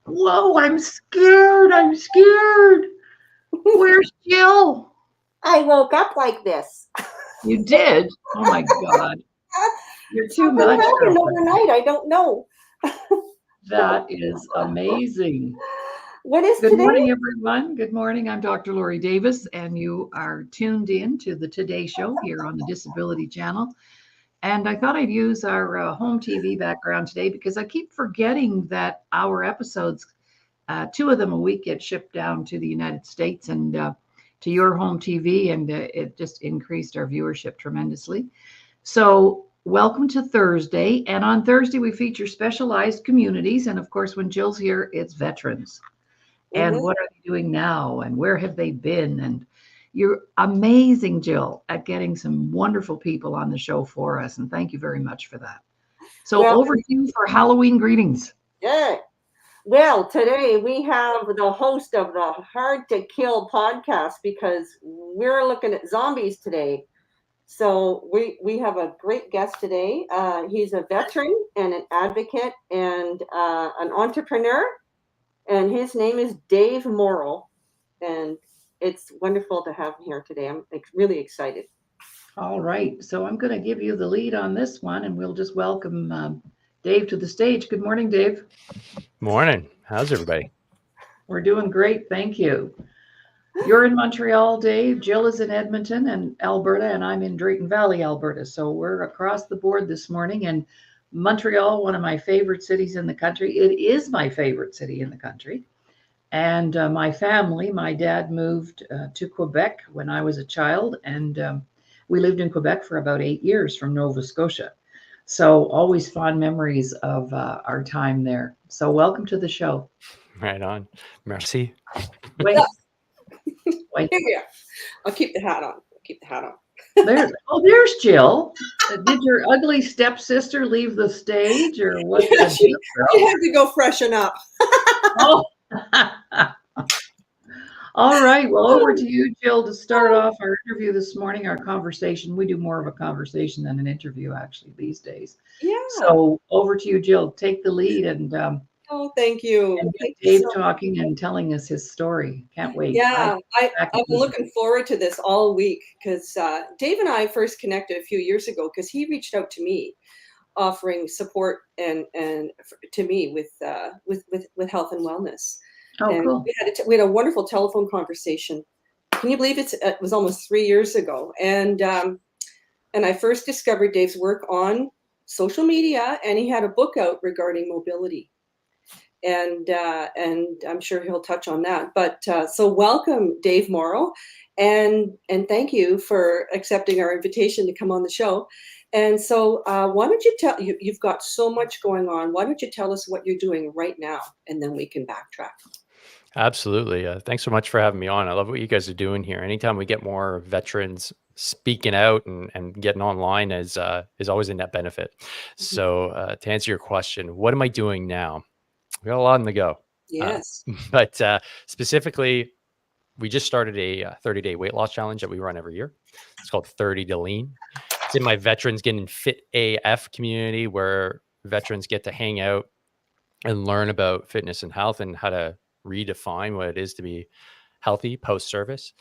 Whoa, I'm scared. I'm scared. Where's Jill? I woke up like this. You did? Oh my God. You're too Something much, happened girlfriend. overnight. I don't know. That is amazing. What is Good today? morning, everyone. Good morning. I'm Dr. Laurie Davis, and you are tuned in to the Today Show here on the Disability Channel. And I thought I'd use our home TV background today because I keep forgetting that our episodes, two of them a week, get shipped down to the United States and to your home TV, and it just increased our viewership tremendously. So, welcome to Thursday. And on Thursday, we feature specialized communities. And of course, when Jill's here, it's veterans. And Hmm. what are they doing now? And where have they been? And you're amazing, Jill, at getting some wonderful people on the show for us. And thank you very much for that. So, Well, over to you for Halloween greetings. yeah. Well, today we have the host of the Hard to Kill podcast because we're looking at zombies today. So we have a great guest today. He's a veteran and an advocate and an entrepreneur, and his name is Dave Morrill. And it's wonderful to have him here today. I'm really excited. All right. So, I'm going to give you the lead on this one, and we'll just welcome Dave to the stage. Good morning, Dave. Morning. How's everybody? We're doing great. Thank you. You're in Montreal, Dave. Jill is in Edmonton and Alberta, and I'm in Drayton Valley, Alberta. So we're across the board this morning. And Montreal, one of my favorite cities in the country. It is my favorite city in the country. And my family, my dad moved to Quebec when I was a child, and we lived in Quebec for about 8 years from Nova Scotia. So always fond memories of our time there. So welcome to the show. Right on. Merci. Wait, wait. Here we are. I'll keep the hat on. I'll keep the hat on. There's Jill. Did your ugly stepsister leave the stage, or what's Yeah, that deal, she girl? had to go freshen up. Oh, all right. Well, over to you, Jill, to start off our interview this morning, our conversation. We do more of a conversation than an interview, actually, these days. Yeah. So over to you, Jill. Take the lead Oh, thank you. and get Thank you Dave so. talking and telling us his story. Can't wait. Yeah, Back I've been in looking forward to this all week because Dave and I first connected a few years ago because he reached out to me offering support and to me with health and wellness. Oh, And cool. we had a wonderful telephone conversation. Can you believe it was almost 3 years ago? And I first discovered Dave's work on social media, and he had a book out regarding mobility. And I'm sure he'll touch on that. But so welcome, Dave Morrow, and thank you for accepting our invitation to come on the show. And so why don't you tell you've got so much going on? Why don't you tell us what you're doing right now, and then we can backtrack. Absolutely. Thanks so much for having me on. I love what you guys are doing here. Anytime we get more veterans speaking out and getting online is always a net benefit. Mhm. So to answer your question, what am I doing now? We got a lot on the go. Uh, Yes. but specifically, we just started a 30-day weight loss challenge that we run every year. It's called 30 to Lean. It's in my Veterans Getting Fit AF community where veterans get to hang out and learn about fitness and health and how to redefine what it is to be healthy post-service.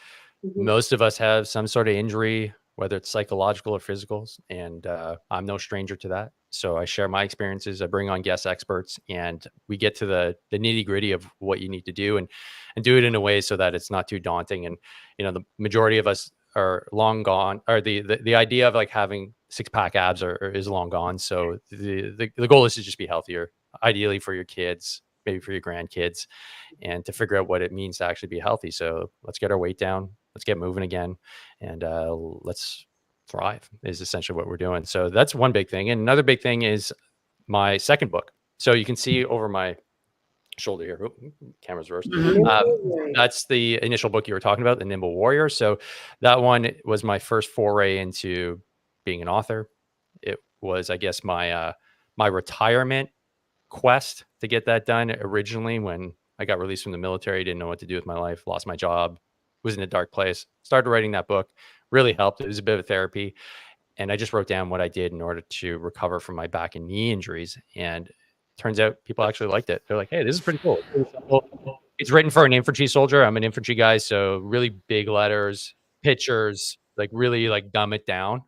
Mhm. Most of us have some sort of injury, whether it's psychological or physical, and I'm no stranger to that. So I share my experiences. I bring on guest experts, and we get to the nitty gritty of what you need to do, and do it in a way so that it's not too daunting. And the majority of us are long gone, or the idea of like having six-pack abs is long gone. So the goal is to just be healthier, ideally for your kids, maybe for your grandkids, and to figure out what it means to actually be healthy. So let's get our weight down. Let's get moving again, and let's thrive is essentially what we're doing. So that's one big thing. And another big thing is my second book. So you can see over my shoulder here. Camera's reversed. Mhm. That's the initial book you were talking about, The Nimble Warrior. So that one was my first foray into being an author. It was, I guess, my retirement quest to get that done originally when I got released from the military. Didn't know what to do with my life, lost my job, was in a dark place. Started writing that book, really helped. It was a bit of therapy. And I just wrote down what I did in order to recover from my back and knee injuries. And turns out people actually liked it. They're like, hey, this is pretty cool. It's written for an infantry soldier. I'm an infantry guy, so really big letters, pictures, like really like dumb it down,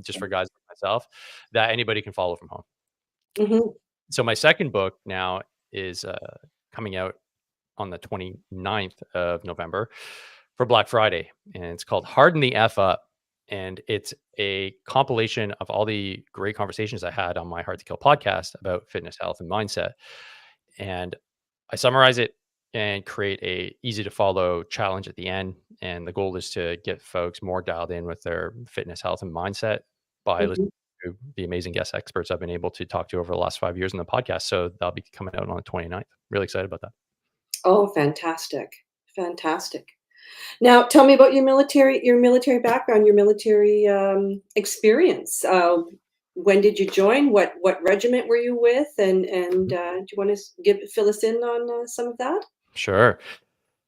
just for guys like myself that anybody can follow from home. Mm-hmm. So my second book now is coming out on the 29th of November for Black Friday, and it's called Harden the F Up. And it's a compilation of all the great conversations I had on my Hard to Kill podcast about fitness, health, and mindset. And I summarize it and create a easy to follow challenge at the end. And the goal is to get folks more dialed in with their fitness, health, and mindset by listening to the amazing guest experts I've been able to talk to over the last 5 years in the podcast. So that'll be coming out on the 29th. Really excited about that. Oh, fantastic. Fantastic. Now, tell me about your military background, your military experience. When did you join? What regiment were you with? And do you want to fill us in on some of that? Sure.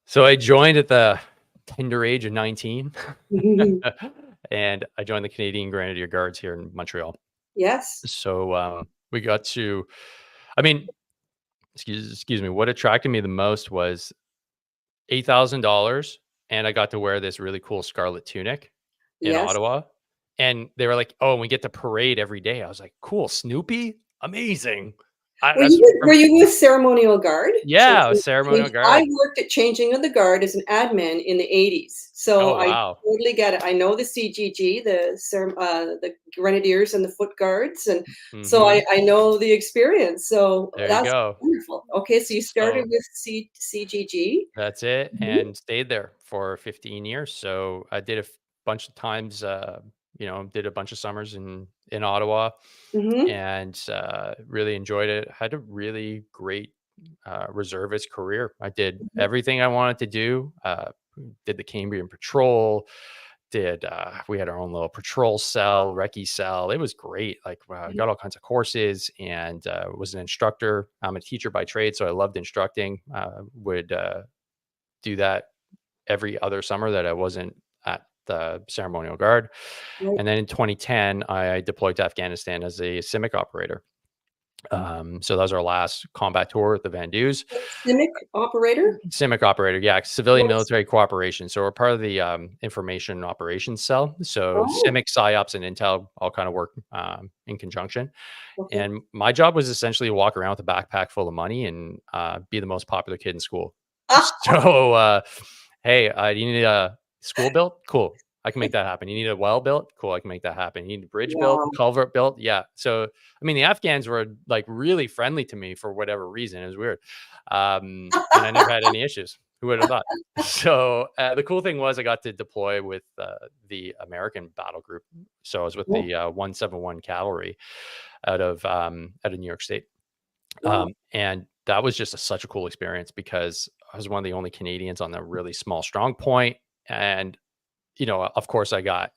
So I joined at the tender age of 19 and I joined the Canadian Grenadier Guards here in Montreal. Yes. So we got to, I mean, excuse me, what attracted me the most was $8,000, and I got to wear this really cool scarlet tunic in Yes. Ottawa. And they were like, "Oh, and we get to parade every day." I was like, "Cool, Snoopy, amazing." Were you with ceremonial guard? Yeah, ceremonial guard. I worked at changing of the guard as an admin in the 80s, so Oh, wow. I totally get it. I know the CGG, the Grenadiers and the Foot Guards, and so I know the experience. So There you that's go. wonderful. Okay, so you started with CGG. That's it, and stayed there for 15 years. So I did a bunch of times, did a bunch of summers in Ottawa, and really enjoyed it. Had a really great reservist career. I did everything I wanted to do. Did the Cambrian Patrol. We had our own little patrol cell, recce cell. It was great. Like I got all kinds of courses and was an instructor. I'm a teacher by trade, so I loved instructing. Would do that every other summer that I wasn't at the ceremonial guard. Right. And then in 2010, I deployed to Afghanistan as a CIMIC operator. So that was our last combat tour with the Van Dews. CIMIC operator? CIMIC operator, yeah, civilian military cooperation. So we're part of the information operations cell. So CIMIC, PSYOPs, and Intel all kind of work in conjunction. Okay. And my job was essentially to walk around with a backpack full of money and be the most popular kid in school. So, hey, you need a school built? Cool. I can make that happen. You need a well built? Cool. I can make that happen. You need a bridge built, culvert built? Yeah. So, I mean, the Afghans were like really friendly to me for whatever reason. It was weird. And I never had any issues. Who would have thought? So the cool thing was I got to deploy with the American battle group. So I was with the 171 Cavalry out of New York State. And that was just such a cool experience because I was one of the only Canadians on the really small strong point. And, of course I got,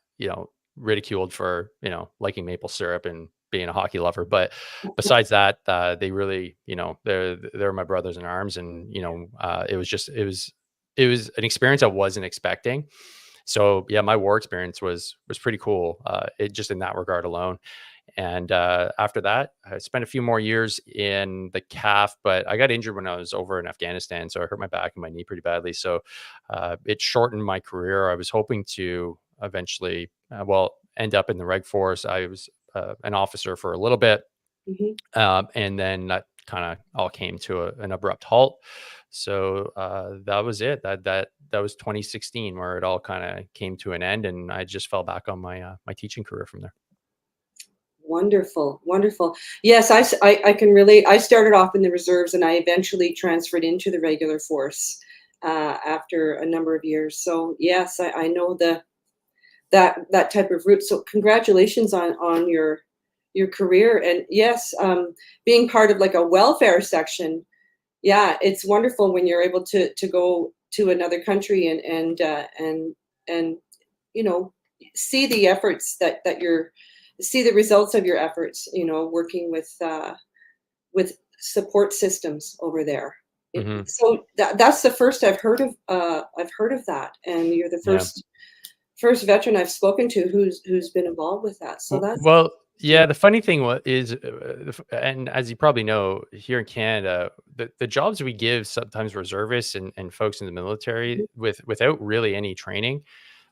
ridiculed for, liking maple syrup and being a hockey lover. But besides that, they really, they're my brothers in arms. And, it was an experience I wasn't expecting. So yeah, my war experience was pretty cool. It just in that regard alone. And after that, I spent a few more years in the CAF, but I got injured when I was over in Afghanistan. So I hurt my back and my knee pretty badly. So it shortened my career. I was hoping to eventually, end up in the Reg Force. I was an officer for a little bit. And then that kind of all came to an abrupt halt. So that was it. That was 2016 where it all kind of came to an end. And I just fell back on my teaching career from there. Wonderful. Yes, I can relate. I started off in the reserves and I eventually transferred into the regular force after a number of years. So yes, I know that type of route. So congratulations on your career. And yes, being part of like a welfare section. Yeah, it's wonderful when you're able to go to another country and see the efforts see the results of your efforts, working with support systems over there. So that's the first I've heard of that. And you're the first veteran I've spoken to who's been involved with that. So that's Yeah, the funny thing is, and as you probably know, here in Canada, the jobs we give sometimes reservists and folks in the military without really any training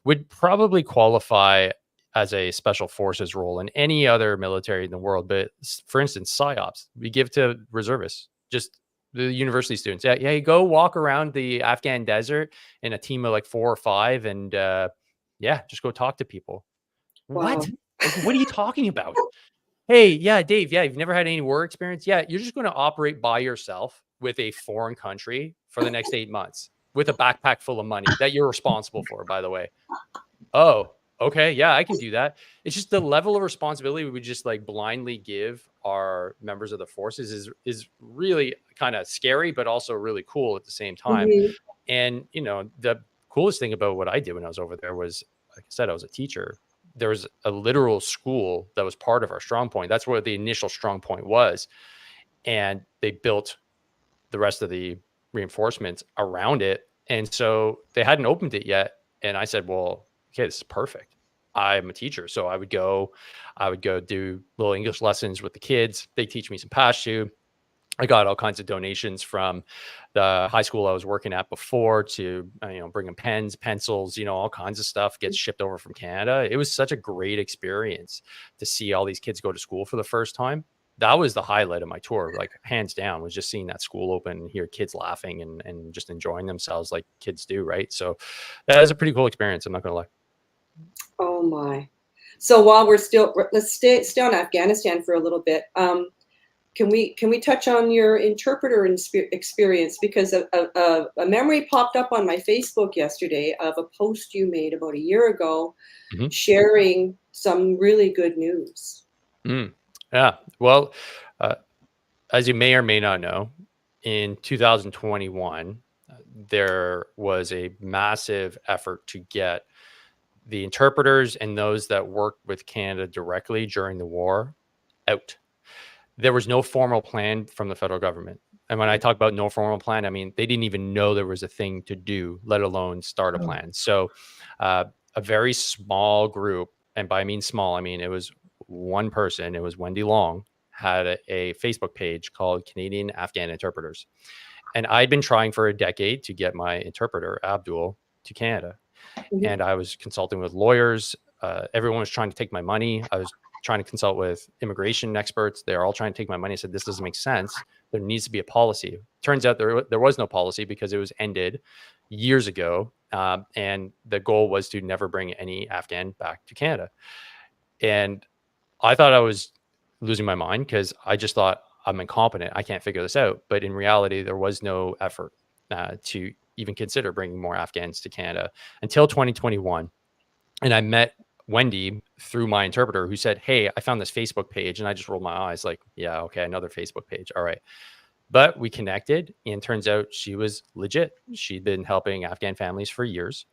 would probably qualify as a special forces role in any other military in the world. But for instance, psyops we give to reservists, just the university students. Yeah, yeah, you go walk around the Afghan desert in a team of like 4 or 5, and yeah, just go talk to people. Wow. What? Like, what are you talking about? Hey, yeah, Dave. Yeah, you've never had any war experience. Yeah, you're just going to operate by yourself with a foreign country for the next 8 months with a backpack full of money that you're responsible for, by the way. Oh, okay. Yeah, I can do that. It's just the level of responsibility we would just like blindly give our members of the forces is really kind of scary, but also really cool at the same time. Mhm. And the coolest thing about what I did when I was over there was, like I said, I was a teacher. There was a literal school that was part of our strong point. That's where the initial strong point was. And they built the rest of the reinforcements around it. And so they hadn't opened it yet. And I said, well, okay, this is perfect. I'm a teacher. So I would go do little English lessons with the kids. They teach me some Pashto. I got all kinds of donations from the high school I was working at before to, bringing pens, pencils, all kinds of stuff gets shipped over from Canada. It was such a great experience to see all these kids go to school for the first time. That was the highlight of my tour, like hands down, was just seeing that school open and hear kids laughing and just enjoying themselves like kids do. Right. So that was a pretty cool experience. I'm not going to lie. Oh my. So while let's stay on Afghanistan for a little bit. Can we touch on your interpreter experience? Because a memory popped up on my Facebook yesterday of a post you made about a year ago, Mhm. sharing some really good news. Yeah. Well, uh, as you may or may not know, in 2021, there was a massive effort to get the interpreters and those that worked with Canada directly during the war out. There was no formal plan from the federal government. And when I talk about no formal plan, I mean, they didn't even know there was a thing to do, let alone start a Oh. plan. So a very small group, and by I mean small, I mean, it was one person, it was Wendy Long, had a Facebook page called Canadian Afghan Interpreters. And I'd been trying for a decade to get my interpreter, Abdul, to Canada. Mhm. And I was consulting with lawyers. Everyone was trying to take my money. I was trying to consult with immigration experts. They're all trying to take my money. I said, this doesn't make sense. There needs to be a policy. Turns out there was no policy because it was ended years ago. And the goal was to never bring any Afghan back to Canada. And I thought I was losing my mind because I just thought I'm incompetent. I can't figure this out. But in reality, there was no effort to even consider bringing more Afghans to Canada until 2021. And I met Wendy through my interpreter who said, hey, I found this Facebook page. And I just rolled my eyes like, yeah, okay, another Facebook page. All right. But we connected and turns out she was legit. She'd been helping Afghan families for years.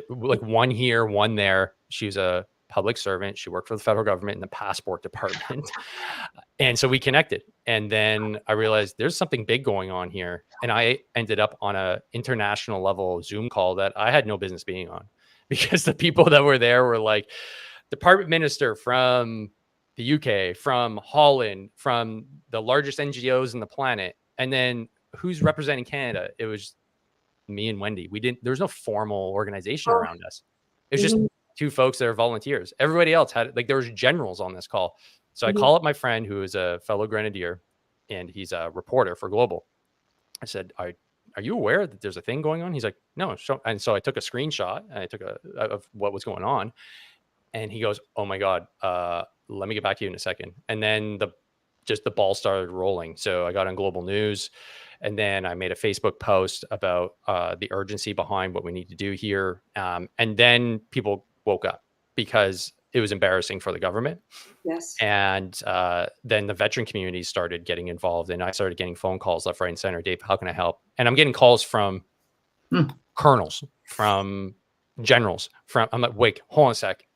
Like one here, one there. She was a public servant. She worked for the federal government in the passport department. And so we connected. And then I realized there's something big going on here. And I ended up on a international level Zoom call that I had no business being on because the people that were there were like department minister from the UK, from Holland, from the largest NGOs on the planet. And then who's representing Canada? It was me and Wendy. There was no formal organization Oh. around us. It was just Mhm. two folks that are volunteers. Everybody else had, like, there was generals on this call. So I Mhm. call up my friend who is a fellow grenadier and he's a reporter for Global. I said, are you aware that there's a thing going on? He's like, no. And so I took a screenshot and I took of what was going on. And he goes, oh my God, let me get back to you in a second. And then the ball started rolling. So I got on Global News and then I made a Facebook post about the urgency behind what we need to do here. And then people woke up because it was embarrassing for the government. Yes. And then the veteran community started getting involved and I started getting phone calls left, right, and center. Dave, how can I help? And I'm getting calls from colonels, from generals, I'm like, wait, hold on a sec.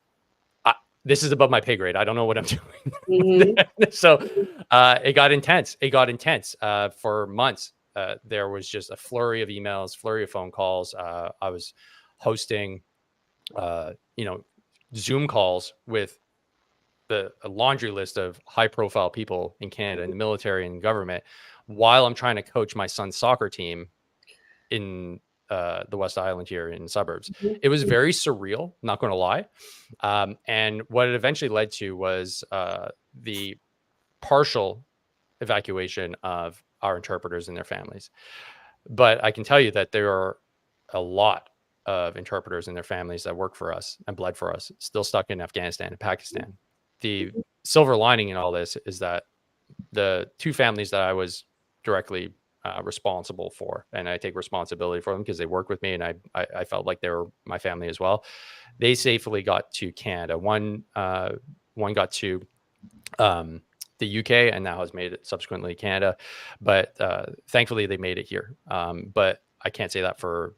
This is above my pay grade. I don't know what I'm doing. Mhm. So it got intense. For months. There was just a flurry of emails, flurry of phone calls. I was hosting, Zoom calls with a laundry list of high profile people in Canada in the military and government while I'm trying to coach my son's soccer team in the West Island here in the suburbs. It was very surreal, not going to lie. And what it eventually led to was the partial evacuation of our interpreters and their families. But I can tell you that there are a lot of interpreters and their families that work for us and bled for us still stuck in Afghanistan and Pakistan. The silver lining in all this is that the two families that I was directly responsible for, and I take responsibility for them because they work with me, and I felt like they were my family as well. They safely got to Canada. One got to the UK and now has made it subsequently Canada, but thankfully they made it here. But I can't say that for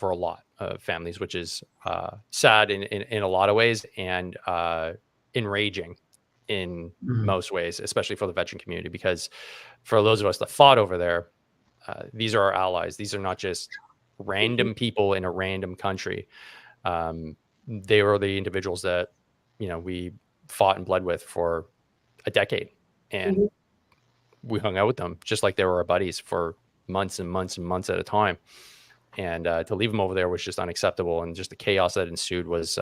a lot of families, which is sad in a lot of ways, and enraging in most ways, especially for the veteran community, because for those of us that fought over there, these are our allies. These are not just random people in a random country. They were the individuals that, we fought and bled with for a decade, and we hung out with them just like they were our buddies for months and months and months at a time. And to leave them over there was just unacceptable. And just the chaos that ensued was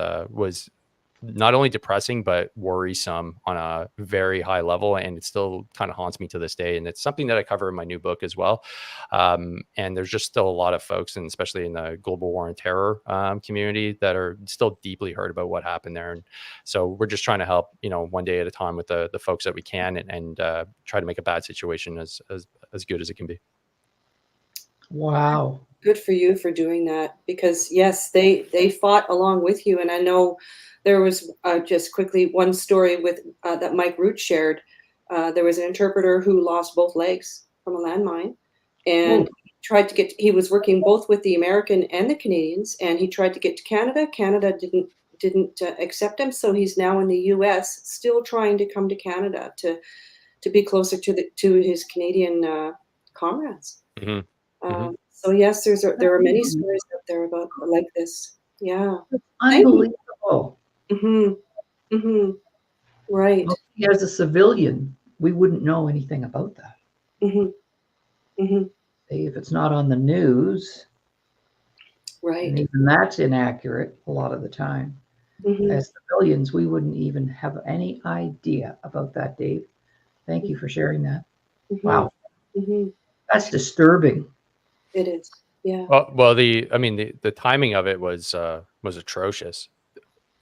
not only depressing, but worrisome on a very high level. And it still kind of haunts me to this day. And it's something that I cover in my new book as well. And there's just still a lot of folks, and especially in the global war on terror community, that are still deeply hurt about what happened there. And so we're just trying to help, one day at a time with the folks that we can, and try to make a bad situation as good as it can be. Wow. Good for you for doing that, because yes, they fought along with you. And I know there was just quickly one story with that Mike Root shared. There was an interpreter who lost both legs from a landmine, and he was working both with the American and the Canadians, and he tried to get to Canada. Canada didn't accept him, so he's now in the US, still trying to come to Canada to be closer to his Canadian comrades. So yes, there are many stories out there about like this. Yeah, unbelievable. Right. Well, as a civilian, we wouldn't know anything about that. If it's not on the news, right, and even that's inaccurate a lot of the time. As civilians, we wouldn't even have any idea about that, Dave. Thank you for sharing that. Wow, that's disturbing. It is. Yeah. Well, the timing of it was atrocious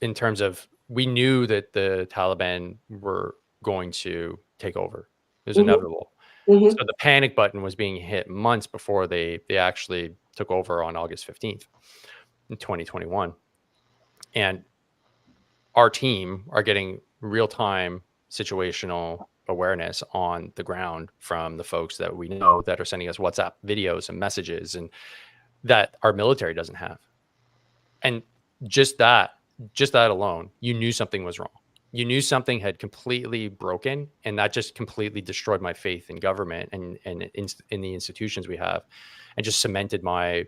in terms of, we knew that the Taliban were going to take over. It was inevitable. So the panic button was being hit months before they actually took over on August 15th in 2021. And our team are getting real-time situational awareness on the ground from the folks that we know that are sending us WhatsApp videos and messages, and that our military doesn't have. And just that alone, you knew something was wrong. You knew something had completely broken, and that just completely destroyed my faith in government and in the institutions we have, and just cemented my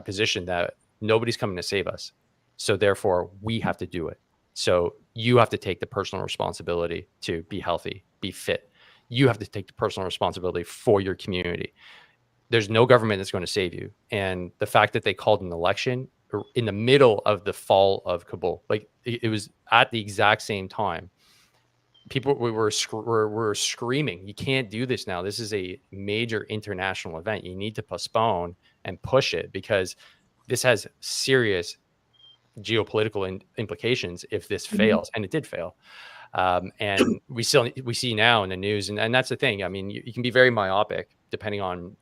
position that nobody's coming to save us. So therefore, we have to do it. So you have to take the personal responsibility to be healthy, be fit. You have to take the personal responsibility for your community. There's no government that's going to save you. And the fact that they called an election in the middle of the fall of Kabul, like it was at the exact same time, people were screaming, you can't do this now. This is a major international event. You need to postpone and push it, because this has serious geopolitical implications if this fails. And it did fail. And we see now in the news, and that's the thing. I mean, you can be very myopic depending on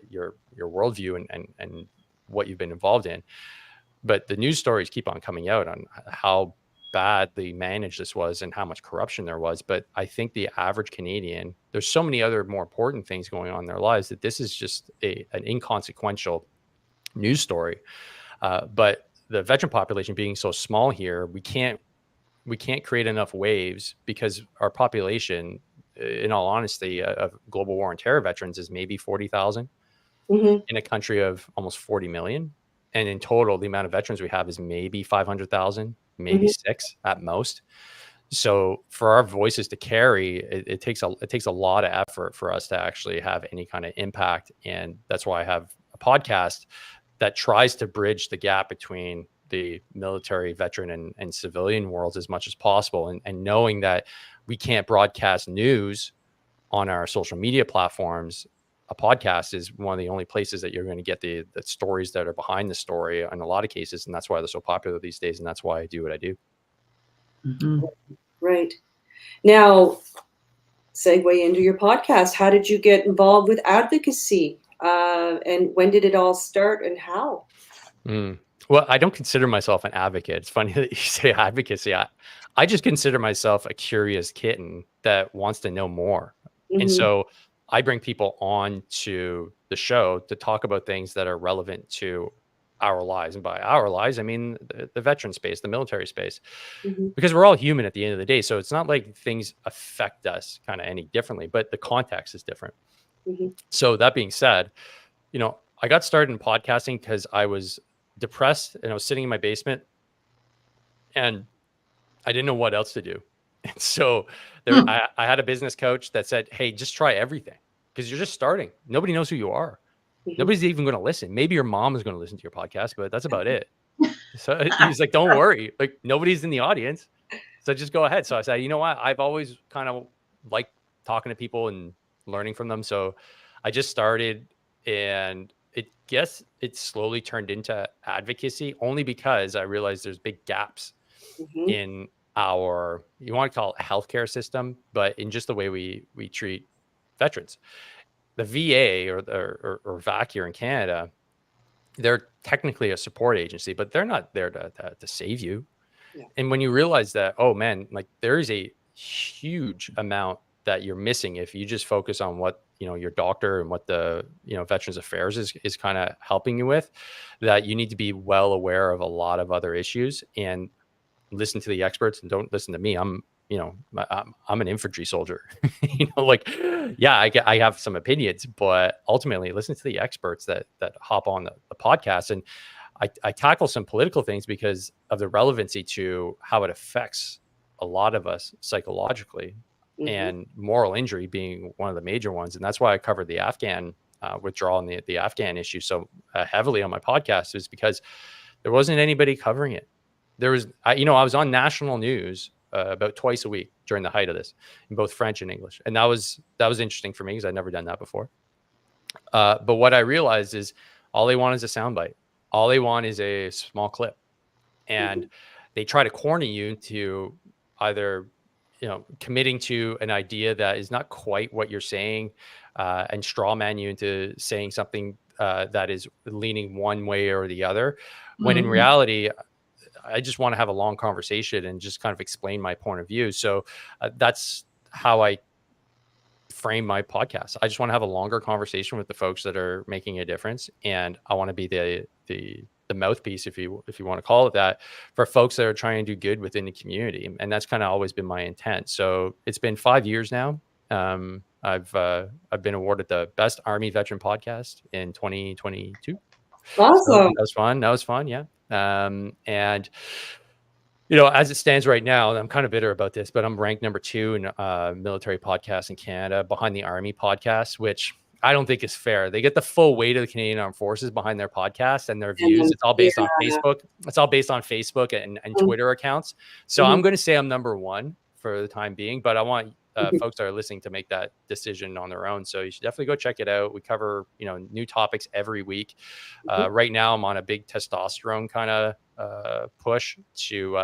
your worldview and what you've been involved in. But the news stories keep on coming out on how badly managed this was and how much corruption there was. But I think the average Canadian, there's so many other more important things going on in their lives that this is just an inconsequential news story. But the veteran population being so small here, we can't create enough waves, because our population, in all honesty, of global war on terror veterans is maybe 40,000 in a country of almost 40 million. And in total, the amount of veterans we have is maybe 500,000, maybe 6 at most. So for our voices to carry, it takes a lot of effort for us to actually have any kind of impact. And that's why I have a podcast that tries to bridge the gap between the military, veteran, and civilian worlds as much as possible. And knowing that we can't broadcast news on our social media platforms, a podcast is one of the only places that you're going to get the stories that are behind the story in a lot of cases. And that's why they're so popular these days. And that's why I do what I do. Mhm. Right. Now, segue into your podcast. How did you get involved with advocacy? And when did it all start and how? Well, I don't consider myself an advocate. It's funny that you say advocacy. I just consider myself a curious kitten that wants to know more. And Mm-hmm. so I bring people on to the show to talk about things that are relevant to our lives. And by our lives, I mean the veteran space, the military space, Mm-hmm. because we're all human at the end of the day. So it's not like things affect us kind of any differently, but the context is different. Mm-hmm. So that being said, I got started in podcasting because I was depressed and I was sitting in my basement and I didn't know what else to do. And so Hmm. I had a business coach that said, "Hey, just try everything because you're just starting. Nobody knows who you are. Mm-hmm. Nobody's even going to listen. Maybe your mom is going to listen to your podcast, but that's about it." So he's like, "Don't worry. Like nobody's in the audience. So just go ahead." So I said, "You know what? I've always kind of liked talking to people and learning from them." So I just started and it slowly turned into advocacy only because I realized there's big gaps Mm-hmm. in our, you want to call it healthcare system, but in just the way we treat veterans. The VA or VAC here in Canada, they're technically a support agency, but they're not there to save you. Yeah. And when you realize that, oh man, like there is a huge amount that you're missing if you just focus on what your doctor and what the Veterans Affairs is kind of helping you with, that you need to be well aware of a lot of other issues and listen to the experts and don't listen to me. I'm an infantry soldier. Like, yeah, I have some opinions, but ultimately listen to the experts that hop on the podcast. And I tackle some political things because of the relevancy to how it affects a lot of us psychologically, Mm-hmm. and moral injury being one of the major ones. And that's why I covered the Afghan withdrawal and the Afghan issue so heavily on my podcast, is because there wasn't anybody covering it. There was, I was on national news about twice a week during the height of this in both French and English. And that was interesting for me because I'd never done that before. But what I realized is all they want is a soundbite. All they want is a small clip. And they try to corner you into either, committing to an idea that is not quite what you're saying, and straw man you into saying something that is leaning one way or the other. When in Mhm. reality, I just want to have a long conversation and just kind of explain my point of view. So that's how I frame my podcast. I just want to have a longer conversation with the folks that are making a difference, and I want to be the mouthpiece, if you want to call it that, for folks that are trying to do good within the community. And that's kind of always been my intent. So it's been 5 years now. I've been awarded the best Army veteran podcast in 2022. Awesome. So that was fun. That was fun. Yeah. And as it stands right now, I'm kind of bitter about this, but I'm ranked number 2 in military podcasts in Canada, behind the Army podcast, which I don't think is fair. They get the full weight of the Canadian Armed Forces behind their podcast and their views. It's all based on Facebook. It's all based on Facebook and Twitter accounts. So I'm going to say I'm number 1 for the time being, but I want folks that are listening to make that decision on their own. So you should definitely go check it out. We cover, new topics every week. Right now I'm on a big testosterone kind of push to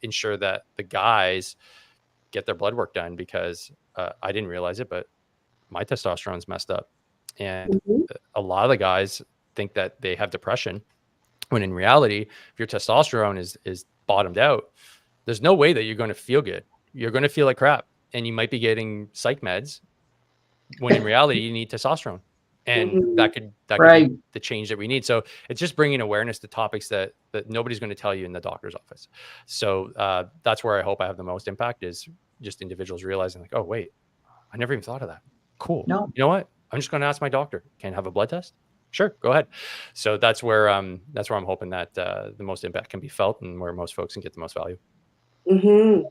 ensure that the guys get their blood work done, because I didn't realize it, but my testosterone's messed up. And a lot of the guys think that they have depression, when in reality, if your testosterone is bottomed out, there's no way that you're going to feel good. You're going to feel like crap, and you might be getting psych meds, when in reality you need testosterone. And that could Right. be the change that we need. So it's just bringing awareness to topics that nobody's going to tell you in the doctor's office. So that's where I hope I have the most impact, is just individuals realizing like, oh wait, I never even thought of that. Cool. No. You know what? I'm just going to ask my doctor. Can I have a blood test? Sure, go ahead. So that's where I'm hoping that the most impact can be felt, and where most folks can get the most value. And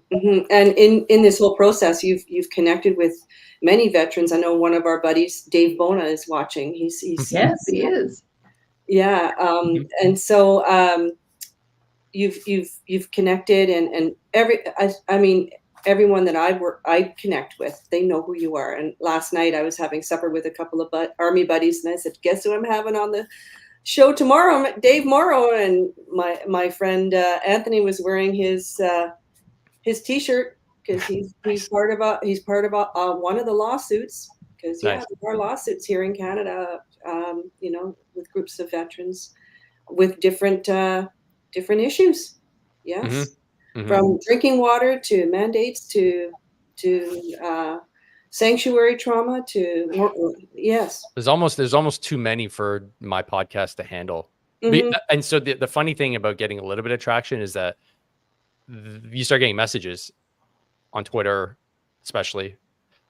in this whole process, you've connected with many veterans. I know one of our buddies, Dave Bona, is watching. He's Yes, he is. yeah. And so you've connected, and I mean, everyone that I connect with, they know who you are. And last night I was having supper with a couple of Army buddies, and I said, guess who I'm having on the show tomorrow? Dave Morrow. And my friend Anthony was wearing his T-shirt because he's part of one of the lawsuits, because Nice. there are lawsuits here in Canada, with groups of veterans with different issues. Yes. From drinking water to mandates to sanctuary trauma to yes. There's almost too many for my podcast to handle. And so the funny thing about getting a little bit of traction is that you start getting messages on Twitter, especially,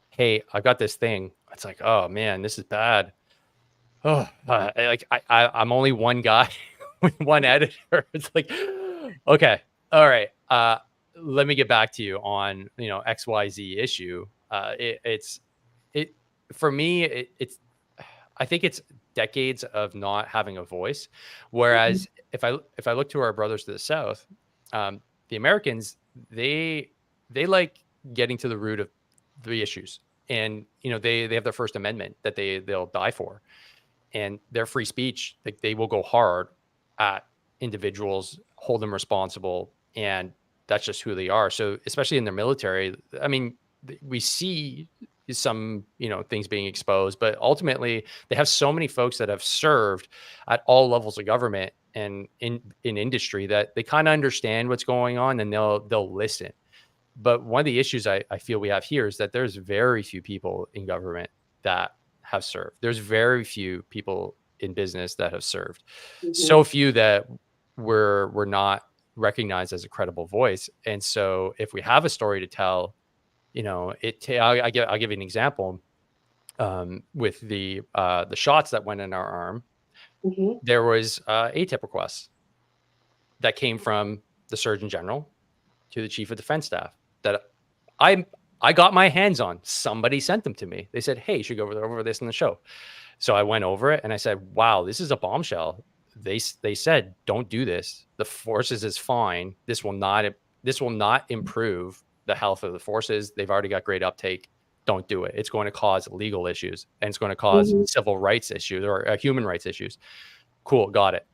hey, I got this thing. It's like, oh man, this is bad. Oh, I'm only one guy with one editor. It's like, okay, all right. Let me get back to you on, XYZ issue. For me, I think it's decades of not having a voice. Whereas if I look to our brothers to the South, the Americans, they like getting to the root of the issues. And, they have their First Amendment that they'll die for. And their free speech, like, they will go hard at individuals, hold them responsible. And that's just who they are. So especially in their military, I mean, we see some, things being exposed, but ultimately they have so many folks that have served at all levels of government and in industry that they kind of understand what's going on, and they'll listen. But one of the issues I feel we have here is that there's very few people in government that have served. There's very few people in business that have served. So few that we're not recognized as a credible voice. And so if we have a story to tell, I'll give you an example. With the shots that went in our arm, there was ATIP requests that came from the Surgeon General to the Chief of Defense Staff that I got my hands on. Somebody sent them to me. They said, hey, you should go over this in the show. So I went over it and I said, wow, this is a bombshell. They said, don't do this. The forces is fine. This will not improve the health of the forces. They've already got great uptake. Don't do it. It's going to cause legal issues, and it's going to cause civil rights issues or human rights issues. Cool. Got it.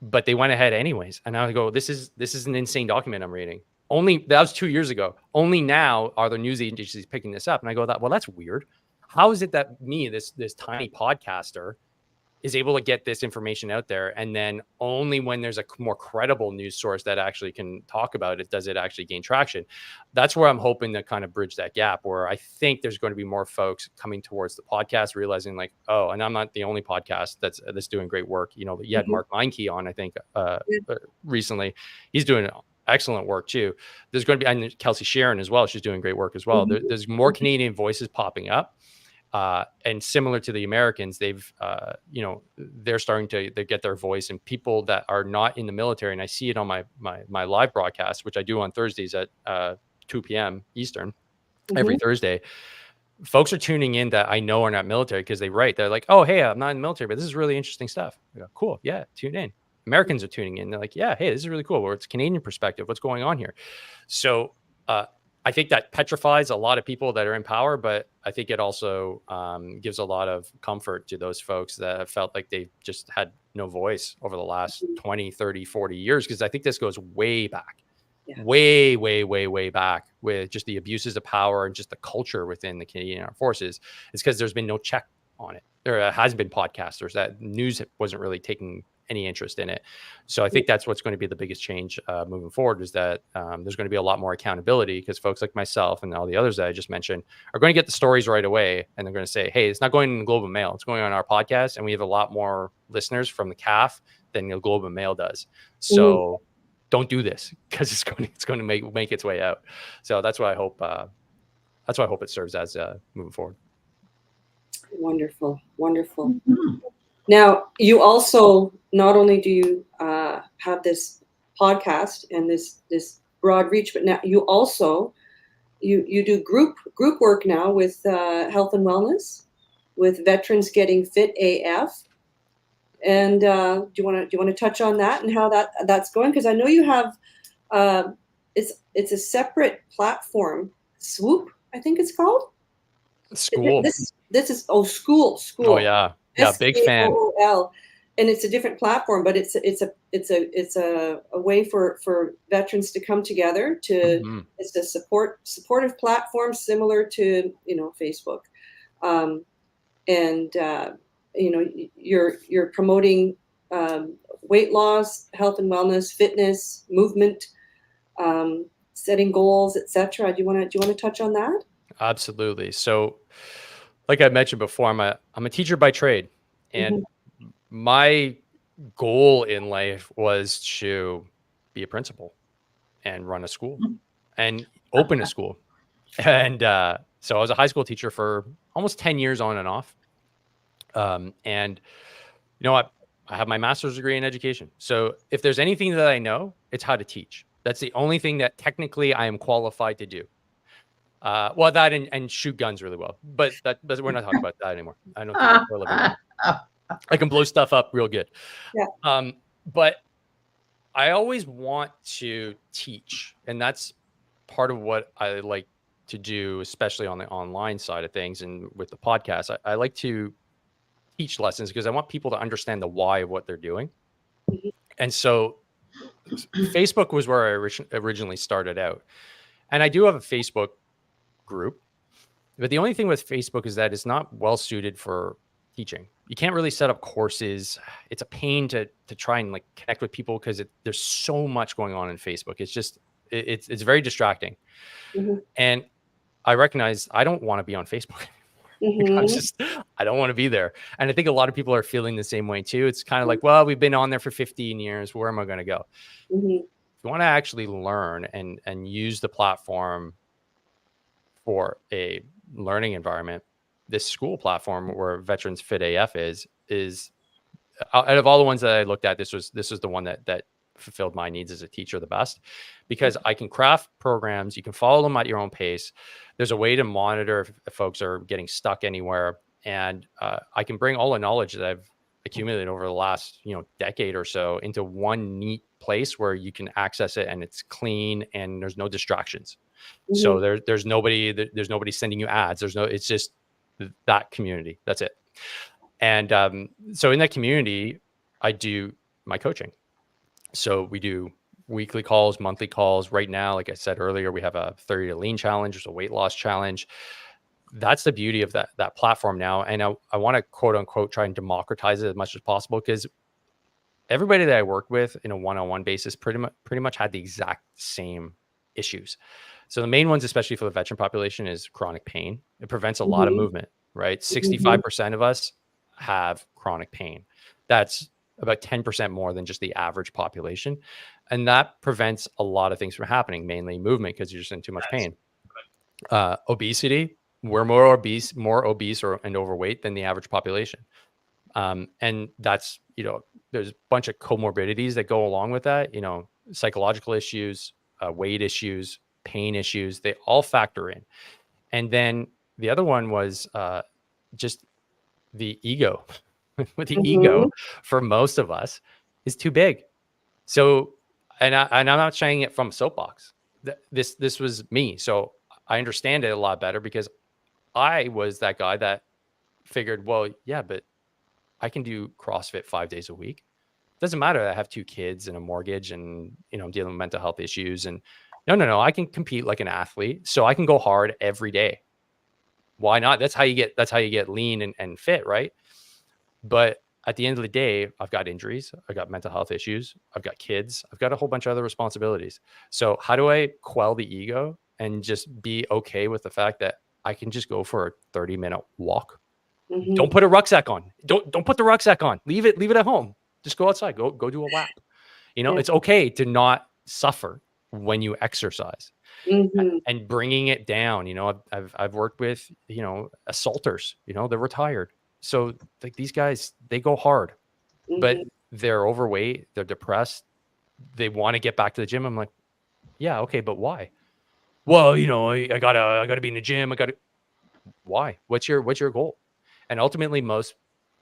But they went ahead anyways. And I go, this is an insane document I'm reading. That was 2 years ago. Only now are the news agencies picking this up. And I go, well, that's weird. How is it that me, this tiny podcaster, is able to get this information out there, and then only when there's a more credible news source that actually can talk about it does it actually gain traction? That's where I'm hoping to kind of bridge that gap, where I think there's going to be more folks coming towards the podcast, realizing like, oh, and I'm not the only podcast that's doing great work. You had Mark Meinke on, I think, recently. He's doing excellent work too. There's going to be, and Kelsey Sharon as well. She's doing great work as well. There's more Canadian voices popping up. And similar to the Americans, they've, they're starting to get their voice, and people that are not in the military. And I see it on my live broadcast, which I do on Thursdays at 2 p.m. Eastern every Thursday. Folks are tuning in that I know are not military, because they're like, oh, hey, I'm not in the military, but this is really interesting stuff. I go, cool. Yeah. Tune in. Americans are tuning in. They're like, yeah, hey, this is really cool. Or it's Canadian perspective. What's going on here? So, I think that petrifies a lot of people that are in power, but I think it also gives a lot of comfort to those folks that have felt like they've just had no voice over the last 20, 30, 40 years. Because I think this goes way back, way, way, way, way back, with just the abuses of power and just the culture within the Canadian Armed Forces. It's because there's been no check on it. There hasn't been podcasters. That news wasn't really taking any interest in it. So I think that's what's going to be the biggest change moving forward, is that there's going to be a lot more accountability, because folks like myself and all the others that I just mentioned are going to get the stories right away, and they're going to say, hey, it's not going in the Globe and Mail, it's going on our podcast, and we have a lot more listeners from the CAF than the Globe and Mail does. So don't do this, because it's going to make its way out. So that's what I hope. That's what I hope it serves as moving forward. Wonderful. Now, you also, not only do you have this podcast and this broad reach, but now you also you do group work now with health and wellness, with veterans getting fit AF. And do you want to touch on that and how that's going? Because I know you have it's a separate platform, Swoop, I think it's called. School. This is school. Oh yeah, big fan. SKOOL. And it's a different platform, but it's a way for veterans to come together to it's a supportive platform similar to Facebook, and you're promoting weight loss, health and wellness, fitness, movement, setting goals, etc. Do you want to touch on that? Absolutely. So, like I mentioned before, I'm a teacher by trade, and my goal in life was to be a principal and run a school and open a school. And so I was a high school teacher for almost 10 years on and off. And I have my master's degree in education. So if there's anything that I know, it's how to teach. That's the only thing that technically I am qualified to do. Well, that and shoot guns really well, but we're not talking about that anymore. I don't think we're living on. I can blow stuff up real good. Yeah. But I always want to teach, and that's part of what I like to do, especially on the online side of things and with the podcast. I like to teach lessons because I want people to understand the why of what they're doing. And so Facebook was where I originally started out. And I do have a Facebook group, but the only thing with Facebook is that it's not well suited for teaching. You can't really set up courses. It's a pain to try and like connect with people because there's so much going on in Facebook. It's just it's very distracting. And I recognize I don't want to be on Facebook anymore. I don't want to be there. And I think a lot of people are feeling the same way too. It's kind of like, well, we've been on there for 15 years. Where am I going to go? If you want to actually learn and use the platform for a learning environment, this school platform where Veterans Fit AF is out of all the ones that I looked at, this was the one that fulfilled my needs as a teacher the best, because I can craft programs. You can follow them at your own pace. There's a way to monitor if folks are getting stuck anywhere. And I can bring all the knowledge that I've accumulated over the last, decade or so into one neat place where you can access it and it's clean and there's no distractions. So there's nobody sending you ads. It's just that community. That's it. And so in that community, I do my coaching. So we do weekly calls, monthly calls. Right now, like I said earlier, we have a 30 to lean challenge. There's a weight loss challenge. That's the beauty of that platform now. And I want to quote unquote try and democratize it as much as possible, because everybody that I work with in a one-on-one basis pretty much had the exact same issues. So the main ones, especially for the veteran population, is chronic pain. It prevents a lot of movement, right? 65% of us have chronic pain. That's about 10% more than just the average population. And that prevents a lot of things from happening, mainly movement, because you're just in too much pain. Obesity, we're more obese and overweight than the average population. And that's, there's a bunch of comorbidities that go along with that, psychological issues, weight issues, pain issues, they all factor in. And then the other one was just the ego. With the ego for most of us is too big. So, and I'm not saying it from a soapbox. This was me. So I understand it a lot better, because I was that guy that figured, well, yeah, but I can do CrossFit 5 days a week. Doesn't matter that I have 2 kids and a mortgage and, I'm dealing with mental health issues. And no, I can compete like an athlete. So I can go hard every day. Why not? That's how you get lean and fit, right? But at the end of the day, I've got injuries, I've got mental health issues, I've got kids, I've got a whole bunch of other responsibilities. So how do I quell the ego and just be okay with the fact that I can just go for a 30-minute walk? Don't put a rucksack on. Don't put the rucksack on. Leave it at home. Just go outside. Go do a lap. It's okay to not suffer when you exercise. And bringing it down. I've worked with, assaulters, they're retired. So like these guys, they go hard, but they're overweight, they're depressed, they want to get back to the gym. I'm like, Yeah, okay, but why? Well, I gotta be in the gym. Why? What's your goal? And ultimately, most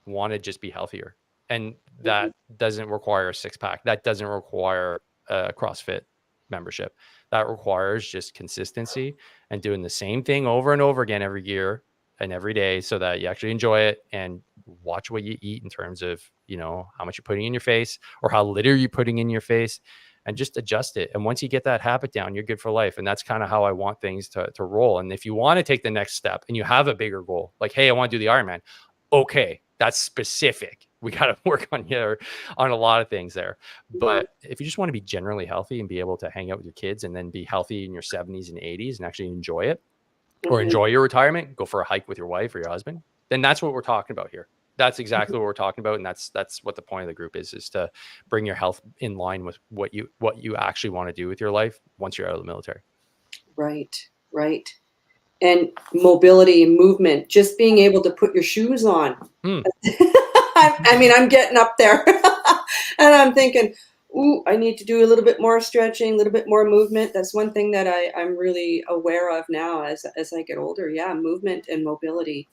want to just be healthier, and that doesn't require a six pack. That doesn't require a CrossFit membership. That requires just consistency and doing the same thing over and over again every year and every day, so that you actually enjoy it and watch what you eat in terms of how much you're putting in your face or how little you're putting in your face, and just adjust it. And once you get that habit down, you're good for life. And that's kind of how I want things to roll. And if you want to take the next step and you have a bigger goal, like, hey, I want to do the Ironman. Okay, that's specific. We got to work on a lot of things there. But if you just want to be generally healthy and be able to hang out with your kids and then be healthy in your 70s and 80s and actually enjoy it, or enjoy your retirement, go for a hike with your wife or your husband, then that's what we're talking about here. That's exactly what we're talking about. And that's what the point of the group is to bring your health in line with what you actually want to do with your life once you're out of the military. Right. And mobility and movement, just being able to put your shoes on. I'm getting up there and I'm thinking, ooh, I need to do a little bit more stretching, a little bit more movement. That's one thing that I'm really aware of now as I get older. Yeah, movement and mobility,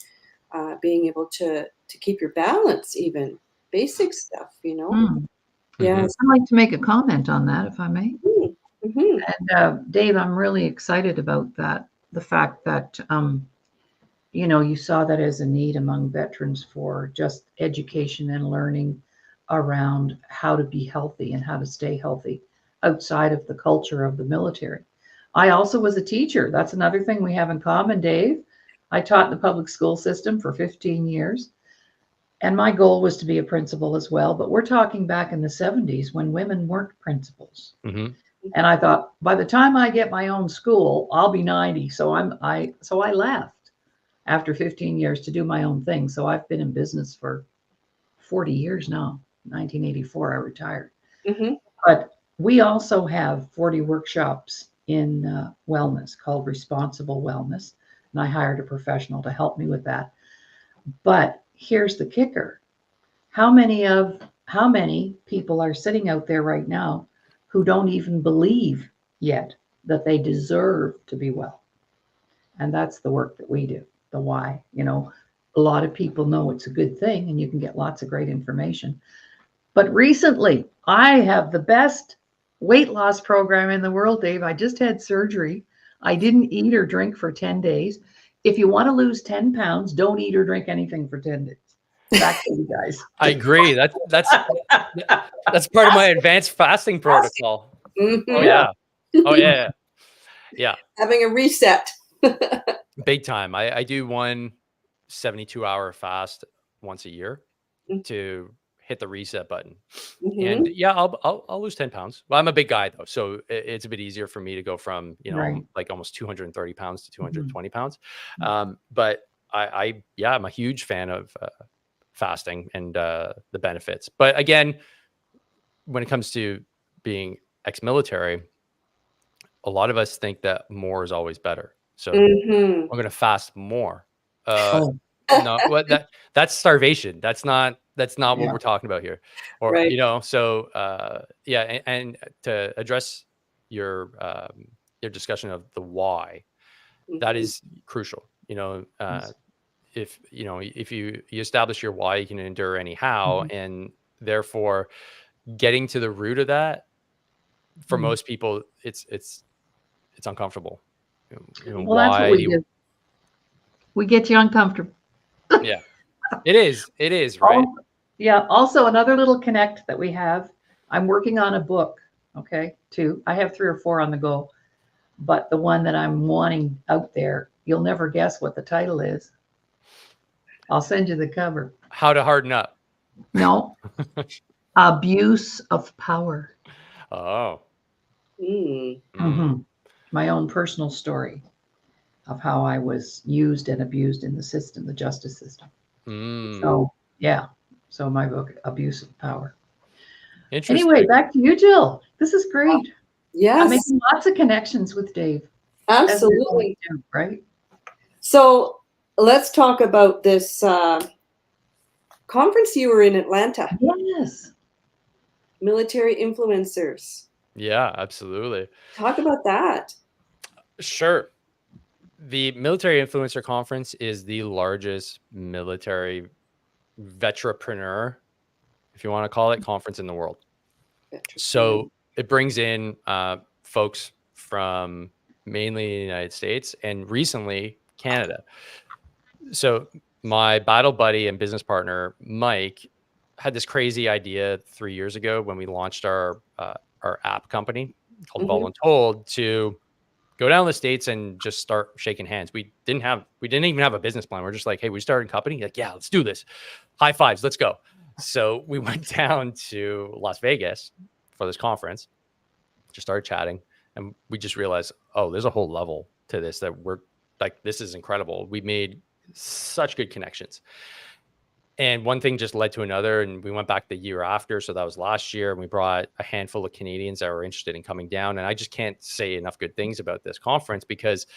being able to keep your balance, even basic stuff, Yeah. I'd like to make a comment on that, if I may. Mm-hmm. And Dave, I'm really excited about that. The fact that, you saw that as a need among veterans for just education and learning around how to be healthy and how to stay healthy outside of the culture of the military. I also was a teacher. That's another thing we have in common, Dave. I taught in the public school system for 15 years. And my goal was to be a principal as well. But we're talking back in the 70s when women weren't principals. Mm-hmm. And I thought, by the time I get my own school, I'll be 90. So I left after 15 years to do my own thing. So I've been in business for 40 years now. 1984, I retired. Mm-hmm. But we also have 40 workshops in wellness called Responsible Wellness. And I hired a professional to help me with that. But here's the kicker. How many people are sitting out there right now who don't even believe yet that they deserve to be well? And that's the work that we do, the why. A lot of people know it's a good thing and you can get lots of great information. But recently, I have the best weight loss program in the world, Dave. I just had surgery. I didn't eat or drink for 10 days. If you want to lose 10 pounds, don't eat or drink anything for 10 days. Back to you guys. I agree. That's part of my advanced fasting protocol. Mm-hmm. Oh yeah. Yeah. Having a reset. Big time. I do one 72-hour fast once a year to hit the reset button. Mm-hmm. And yeah, I'll lose 10 pounds. Well, I'm a big guy though, so it's a bit easier for me to go from Right. like almost 230 pounds to 220 pounds. But I'm a huge fan of fasting and the benefits. But again, when it comes to being ex-military, a lot of us think that more is always better. So I'm going to fast more. No, that's starvation. That's not what we're talking about here. Or, right. So and to address your discussion of the why, that is crucial. If you establish your why, you can endure anyhow. And therefore getting to the root of that, for most people, it's uncomfortable. Well, why that's what we do. We get you uncomfortable. Yeah, it is, right? Also, another little connect that we have, I'm working on a book, too. I have 3 or 4 on the go, but the one that I'm wanting out there, you'll never guess what the title is. I'll send you the cover. How to Harden Up. No. Abuse of Power. Oh. My own personal story of how I was used and abused in the system, the justice system. So my book, Abuse of Power. Anyway, back to you, Jill. This is great. Yes. I'm making lots of connections with Dave. Absolutely. Right. So let's talk about this conference you were in Atlanta. Yes. Military influencers. Yeah, absolutely. Talk about that. Sure. The Military Influencer Conference is the largest military veterapreneur, if you want to call it, conference in the world. So it brings in folks from mainly the United States and recently Canada. So my battle buddy and business partner, Mike, had this crazy idea 3 years ago when we launched our app company called Mhm. Voluntold to go down to the States and just start shaking hands. We didn't even have a business plan. We're just like, hey, we started a company. Like, yeah, let's do this. High fives, let's go. So we went down to Las Vegas for this conference, just started chatting, and we just realized, oh, there's a whole level to this that we're like, this is incredible. We made such good connections. And one thing just led to another, and we went back the year after. So that was last year, and we brought a handful of Canadians that were interested in coming down. And I just can't say enough good things about this conference because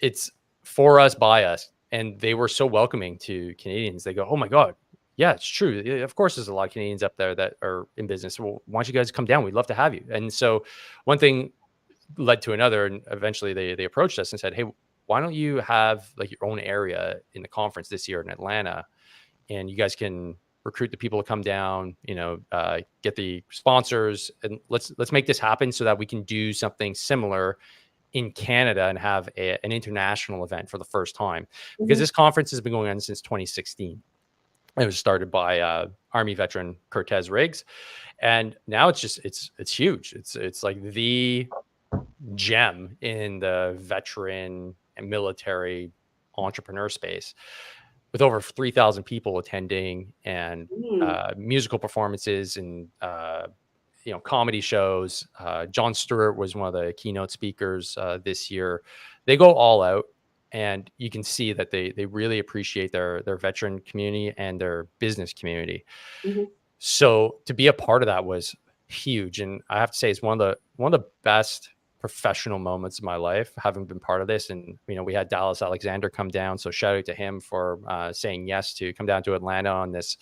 it's for us, by us. And they were so welcoming to Canadians. They go, oh my God, yeah, it's true. Yeah, of course, there's a lot of Canadians up there that are in business. Well, why don't you guys come down? We'd love to have you. And so one thing led to another, and eventually they approached us and said, hey, why don't you have like your own area in the conference this year in Atlanta? And you guys can recruit the people to come down, get the sponsors, and let's make this happen so that we can do something similar in Canada and have an international event for the first time. Because Mhm. this conference has been going on since 2016. It was started by Army veteran Cortez Riggs, and now it's huge. It's like the gem in the veteran and military entrepreneur space, with over 3,000 people attending, and Mm. musical performances and comedy shows. Jon Stewart was one of the keynote speakers this year. They go all out, and you can see that they really appreciate their veteran community and their business community. Mhm. So to be a part of that was huge, and I have to say it's one of the best professional moments of my life, having been part of this. And we had Dallas Alexander come down, so shout out to him for saying yes to come down to Atlanta on this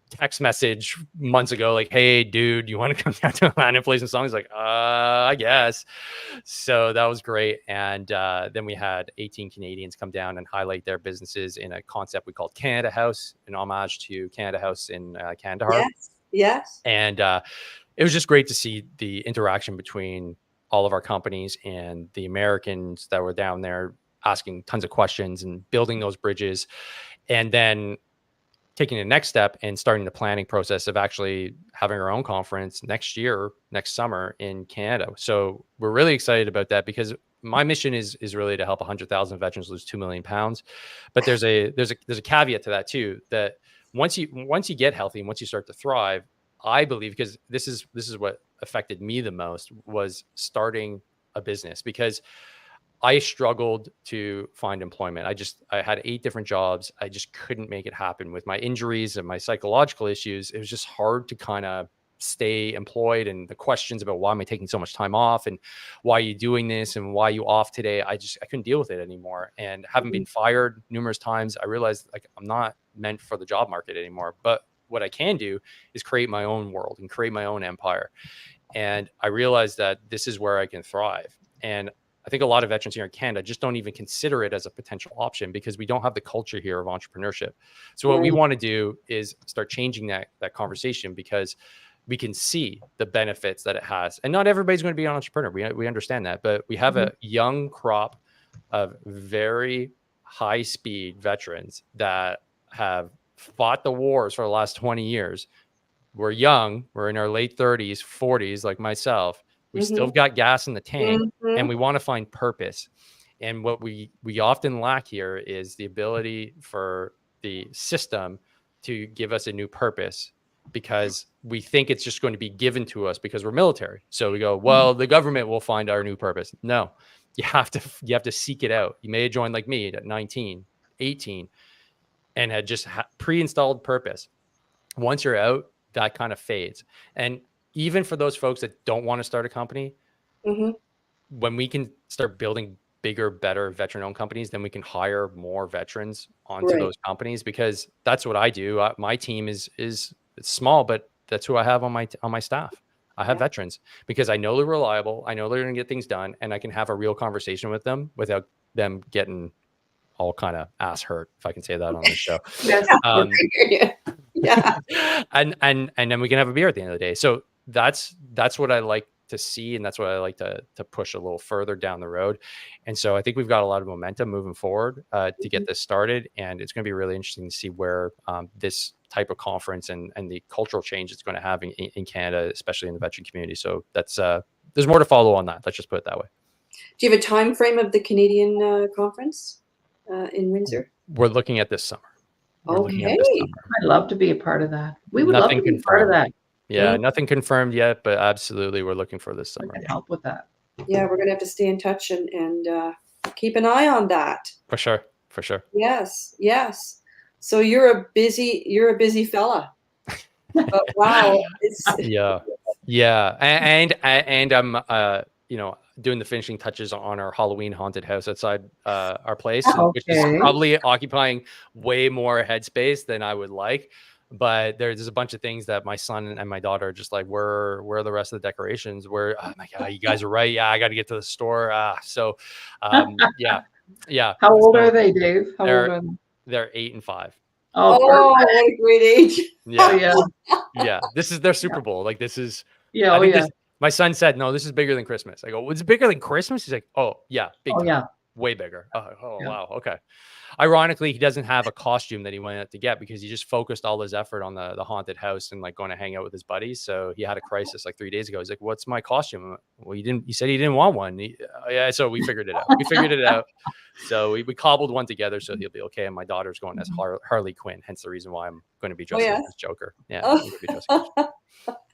text message months ago, like, hey dude, you want to come down to Atlanta and play some songs? Like, I guess. So that was great. And then we had 18 Canadians come down and highlight their businesses in a concept we called Canada House, in homage to Canada House in Kandahar. Yes. Yes. And it was just great to see the interaction between all of our companies and the Americans that were down there, asking tons of questions and building those bridges. And then taking the next step and starting the planning process of actually having our own conference next summer in Canada. So we're really excited about that, because my mission is really to help 100,000 veterans lose 2 million pounds. But there's a caveat to that too, that once you get healthy and once you start to thrive, I believe, because this is what affected me the most, was starting a business, because I struggled to find employment. I had 8 different jobs. I just couldn't make it happen with my injuries and my psychological issues. It was just hard to kind of stay employed, and the questions about why am I taking so much time off, and why are you doing this, and why are you off today? I couldn't deal with it anymore. And having been fired numerous times, I realized, like, I'm not meant for the job market anymore. But what I can do is create my own world and create my own empire. And I realized that this is where I can thrive. And I think a lot of veterans here in Canada just don't even consider it as a potential option, because we don't have the culture here of entrepreneurship. So what we want to do is start changing that conversation, because we can see the benefits that it has. And not everybody's going to be an entrepreneur. We understand that, but we have a young crop of very high speed veterans that have fought the wars for the last 20 years. We're young, we're in our late 30s, 40s, like myself. We still got gas in the tank, and we want to find purpose. And what we often lack here is the ability for the system to give us a new purpose, because we think it's just going to be given to us because we're military. So we go, well, the government will find our new purpose. No, you have to seek it out. You may have joined like me at 19, 18, and had just pre-installed purpose. Once you're out, that kind of fades. And even for those folks that don't want to start a company, when we can start building bigger, better veteran-owned companies, then we can hire more veterans onto those companies, because that's what I do. My team is it's small, but that's who I have on my staff. I have veterans because I know they're reliable. I know they're going to get things done, and I can have a real conversation with them without them getting all kind of ass hurt, if I can say that on this show. Yes. Yeah. and then we can have a beer at the end of the day. So that's what I like to see, and that's what I like to push a little further down the road. And so I think we've got a lot of momentum moving forward to get this started, and it's going to be really interesting to see where this type of conference and the cultural change it's going to have in Canada, especially in the veteran community. So that's there's more to follow on that. Let's just put it that way. Do you have a time frame of the Canadian conference in Windsor? We're looking at this summer. Okay. I'd love to be a part of that. We would Nothing love to be a part of that. Yeah, nothing confirmed yet, but absolutely we're looking for this I summer. can help with that. Yeah, we're gonna have to stay in touch and keep an eye on that. For sure. Yes. So you're a busy fella. But wow, it's Yeah. And I'm doing the finishing touches on our Halloween haunted house outside our place, which is probably occupying way more headspace than I would like. But there's a bunch of things that my son and my daughter are just like, where are the rest of the decorations? Oh my God, you guys are right. Yeah, I got to get to the store. Yeah. How old are they, Dave? How old are they? They're 8 and 5. oh what a great age. Yeah. This is their Super Bowl. Like this is. My son said, "No, this is bigger than Christmas." I go, "Well, it's bigger than Christmas?" He's like, "Oh yeah, big time. Way bigger." Wow, okay. Ironically, he doesn't have a costume that he went out to get because he just focused all his effort on the haunted house and like going to hang out with his buddies. So he had a crisis like 3 days ago. He's like, "What's my costume?" Well, he said he didn't want one. So we figured it out. So we cobbled one together so he'll be okay. And my daughter's going as Harley Quinn, hence the reason why I'm going to be dressed as Joker. Yeah.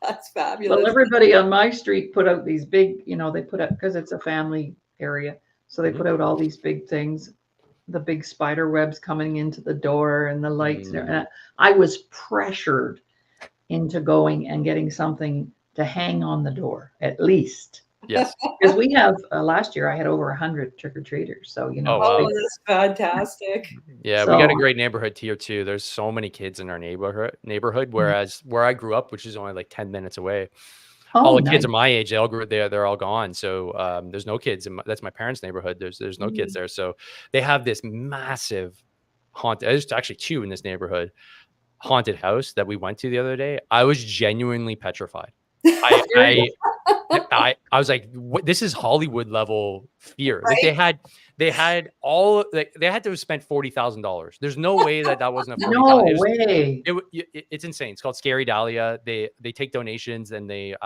That's fabulous. Well, everybody on my street put out these big, they put up because it's a family area. So they put out all these big things, the big spider webs coming into the door and the lights. And I was pressured into going and getting something to hang on the door, at least. Yes. Because we have, last year I had over 100 trick-or-treaters. So, Oh, that's fantastic. Yeah, we got a great neighborhood here too. There's so many kids in our neighborhood, whereas where I grew up, which is only like 10 minutes away, all the kids are my age. They all grew up there. They're all gone. So there's no kids. That's my parents' neighborhood. There's no kids there. So they have this massive haunted. There's actually 2 in this neighborhood haunted house that we went to the other day. I was genuinely petrified. I was like, what, this is Hollywood level fear. Right? Like they had to have spent $40,000. There's no way that wasn't a $40,000. No way. It's insane. It's called Scary Dahlia. They take donations and they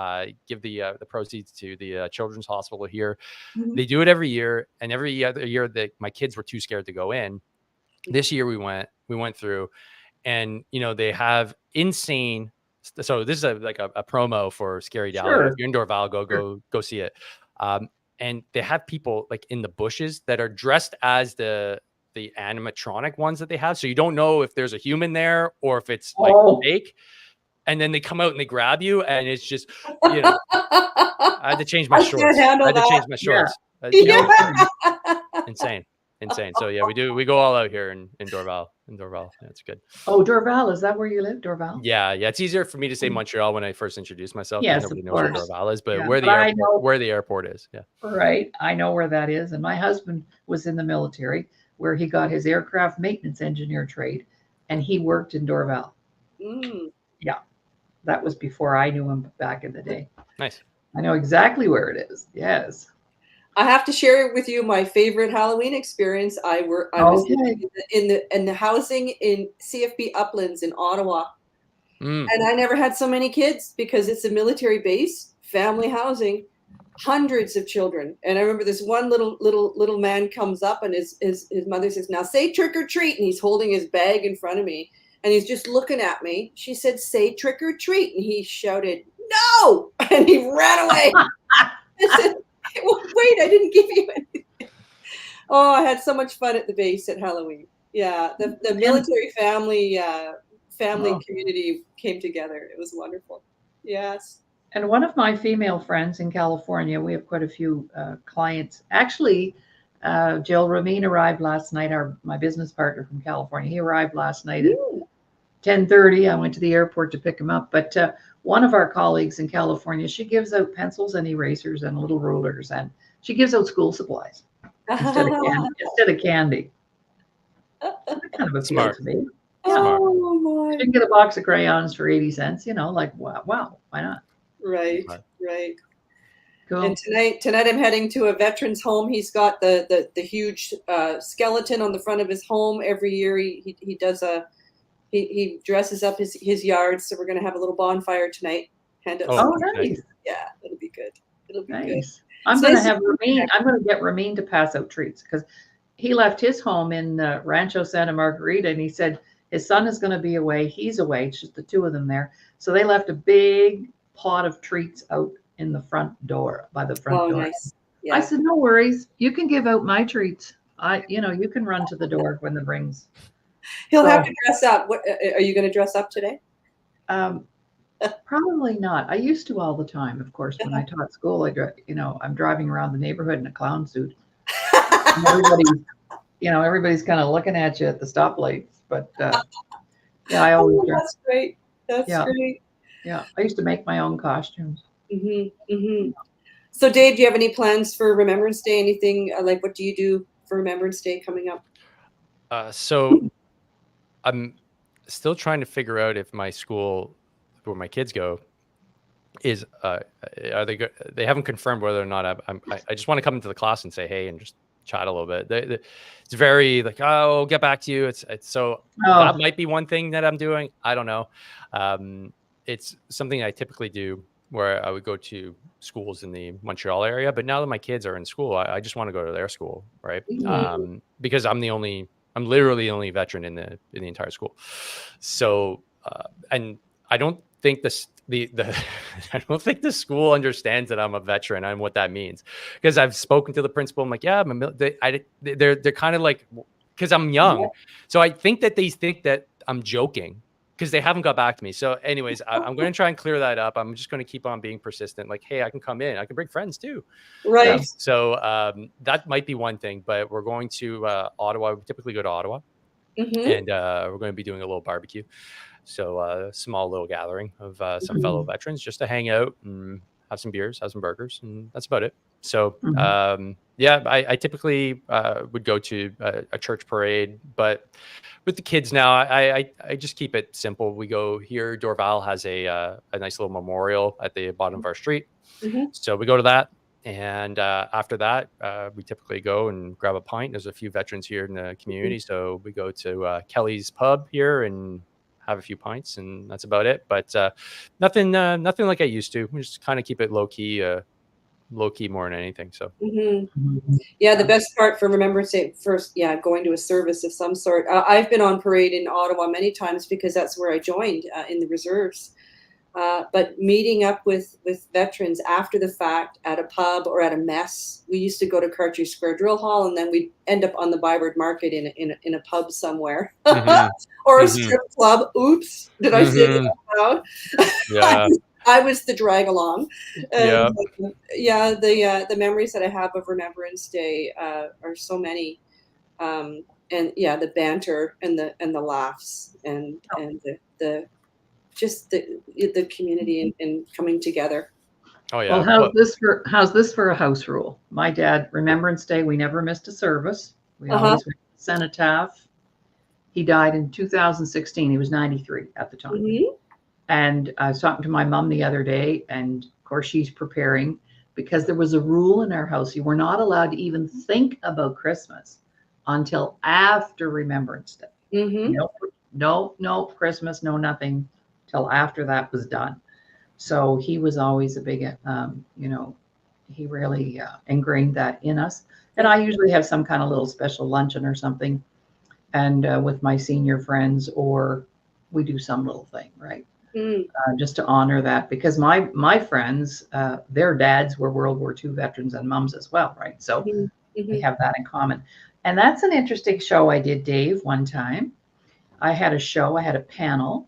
give the proceeds to the children's hospital here. They do it every year, and every other year that my kids were too scared to go in. This year we went through, and they have insane. So this is like a promo for Scary Dahlia. If you're in Dorval, go see it. And they have people like in the bushes that are dressed as the animatronic ones that they have. So you don't know if there's a human there or if it's like fake. And then they come out and they grab you, and it's just, I had to change my shorts. Insane. So yeah, we go all out here in Dorval. That's good. Oh, Dorval, is that where you live? Dorval? Yeah. It's easier for me to say Montreal when I first introduce myself. Yes, nobody knows where Dorval is, but where the airport is. Yeah. Right. I know where that is. And my husband was in the military where he got his aircraft maintenance engineer trade, and he worked in Dorval. Yeah. That was before I knew him back in the day. Nice. I know exactly where it is. Yes. I have to share with you my favorite Halloween experience. I was in the housing in CFB Uplands in Ottawa, and I never had so many kids because it's a military base, family housing, hundreds of children. And I remember this one little man comes up, and his mother says, "Now say trick or treat," and he's holding his bag in front of me, and he's just looking at me. She said, "Say trick or treat," and he shouted, "No!" and he ran away. I said, wait, I didn't give you anything. Oh, I had so much fun at the base at Halloween. Yeah, the military family community came together. It was wonderful. Yes. And one of my female friends in California, we have quite a few clients. Actually, Jill Ramin arrived last night, my business partner from California. He arrived last night. 10:30, I went to the airport to pick him up. But one of our colleagues in California, she gives out pencils and erasers and little rulers, and she gives out school supplies instead of candy. That kind of appealed Smart. to me. Smart. Oh my. You can get a box of crayons for 80 cents, like, wow, why not? Right. Cool. And tonight I'm heading to a veteran's home. He's got the huge skeleton on the front of his home. Every year he does he dresses up his yard. So we're gonna have a little bonfire tonight. Hand out some. Nice. Yeah, it'll be good. It'll be good. Nice. I'm going to get Ramin to pass out treats because he left his home in Rancho Santa Margarita, and he said his son is going to be away. He's away. It's just the two of them there. So they left a big pot of treats out in the front door, by the front door. Nice. Yeah. I said, no worries. You can give out my treats. You can run to the door when the rings. He'll have to dress up. What are you going to dress up today? Probably not. I used to all the time, of course, when I taught school. I'm driving around the neighborhood in a clown suit. And everybody's kind of looking at you at the stoplights. But I always dress. That's great. That's great. Yeah, I used to make my own costumes. So, Dave, do you have any plans for Remembrance Day? Anything like what do you do for Remembrance Day coming up? So I'm still trying to figure out if my school, where my kids go, is are they good? They haven't confirmed whether or not I just want to come into the class and say hey and just chat a little bit. It's very like, oh, I'll get back to you. It's so that might be one thing that I'm doing. I don't know. It's something I typically do where I would go to schools in the Montreal area, but now that my kids are in school, I just want to go to their school, right? Because I'm literally the only veteran in the entire school. So, and I don't think I don't think the school understands that I'm a veteran and what that means. Because I've spoken to the principal. I'm like, yeah, they're kind of like, because I'm young. Yeah. So I think that they think that I'm joking because they haven't got back to me. So anyways, I'm going to try and clear that up. I'm just going to keep on being persistent. Like, hey, I can come in. I can bring friends too. Right. So that might be one thing, but we're going to Ottawa. We typically go to Ottawa. And we're going to be doing a little barbecue. So a small little gathering of some fellow veterans just to hang out and have some beers, have some burgers, and that's about it. So I typically would go to a church parade, but with the kids now, I just keep it simple. We go here. Dorval has a nice little memorial at the bottom of our street. So we go to that. And after that, we typically go and grab a pint. There's a few veterans here in the community. So we go to Kelly's Pub here and have a few pints, and that's about it. But nothing like I used to. We just kind of keep it low key more than anything. So yeah, the best part for Remembrance Day first, going to a service of some sort. I've been on parade in Ottawa many times because that's where I joined in the reserves. But meeting up with veterans after the fact at a pub or at a mess, we used to go to Cartier Square Drill Hall, and then we'd end up on the Byward Market in a pub somewhere or a strip club. Oops, did I say that out loud? Yeah. I was the drag along. The memories that I have of Remembrance Day are so many, and the banter and the laughs and the just the community and coming together. Oh yeah. Well, how's this for a house rule? My dad, Remembrance Day, we never missed a service. We always went to Cenotaph. He died in 2016. He was 93 at the time. And I was talking to my mom the other day, and of course she's preparing because there was a rule in our house. You were not allowed to even think about Christmas until after Remembrance Day. No Christmas, no nothing till after that was done. So he was always a big, he really ingrained that in us. And I usually have some kind of little special luncheon or something, and with my senior friends, or we do some little thing, right? Just to honor that, because my friends, their dads were World War II veterans and moms as well, right? So we have that in common. And that's an interesting show I did, Dave, one time. I had a panel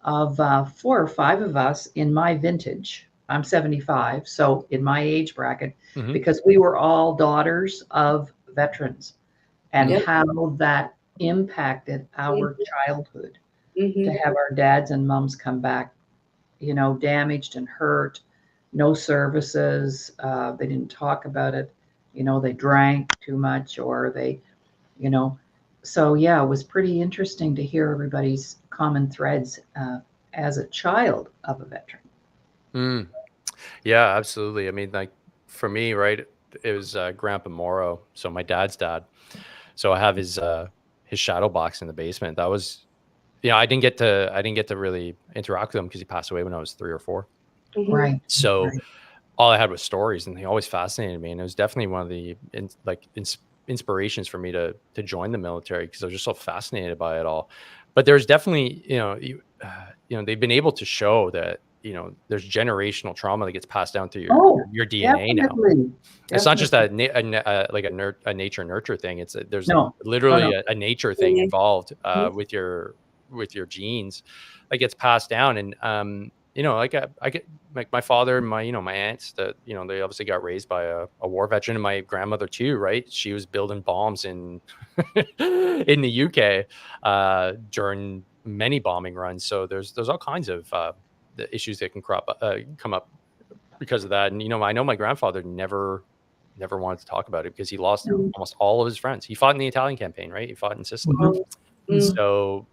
of 4 or 5 of us in my vintage. I'm 75, so in my age bracket, because we were all daughters of veterans, and how that impacted our childhood. to have our dads and moms come back, damaged and hurt, no services. They didn't talk about it. They drank too much, or they, so yeah, it was pretty interesting to hear everybody's common threads as a child of a veteran. Yeah, absolutely. I mean, like for me, right, it was Grandpa Morrow, so my dad's dad. So I have his shadow box in the basement. That was, I didn't get to really interact with him because he passed away when I was 3 or 4. Right. So Right. all I had was stories, and he always fascinated me. And it was definitely one of the inspirations for me to join the military, because I was just so fascinated by it all. But there's definitely, they've been able to show that, there's generational trauma that gets passed down through your DNA now. Definitely. It's not just a nature nurture thing. There's literally a nature thing involved with your genes that gets passed down. And I get like my father and my my aunts that they obviously got raised by a war veteran, and my grandmother too, right? She was building bombs in in the UK during many bombing runs. So there's all kinds of the issues that can come up because of that. And I know my grandfather never wanted to talk about it because he lost almost all of his friends. He fought in the Italian campaign, right? He fought in Sicily. So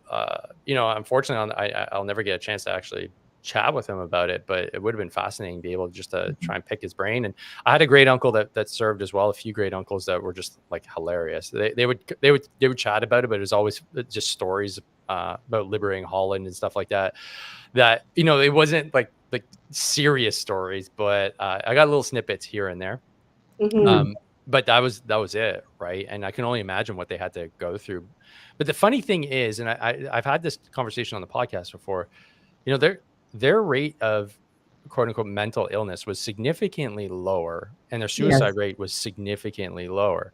unfortunately, I'll never get a chance to actually chat with him about it, but it would have been fascinating to be able just to try and pick his brain. And I had a great uncle that served as well, a few great uncles that were just like hilarious. They would chat about it, but it was always just stories about liberating Holland and stuff like that it wasn't like serious stories, but I got little snippets here and there. But that was it, right? And I can only imagine what they had to go through. But the funny thing is, and I've had this conversation on the podcast before, their rate of quote unquote mental illness was significantly lower, and their suicide rate was significantly lower.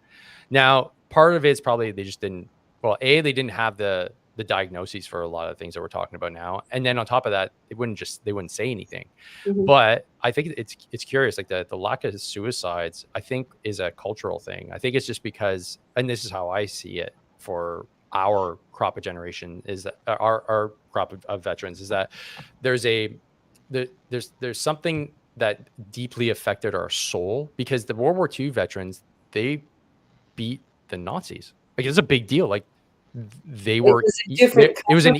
Now, part of it is probably they just didn't. Well, they didn't have the diagnoses for a lot of things that we're talking about now, and then on top of that, they wouldn't say anything. But I think it's curious, like the lack of suicides, I think, is a cultural thing. I think it's just because, and this is how I see it for our crop of generation, is that our crop of veterans, is that there's something that deeply affected our soul, because the World War II veterans, they beat the Nazis. Like, it's a big deal. Like, it was an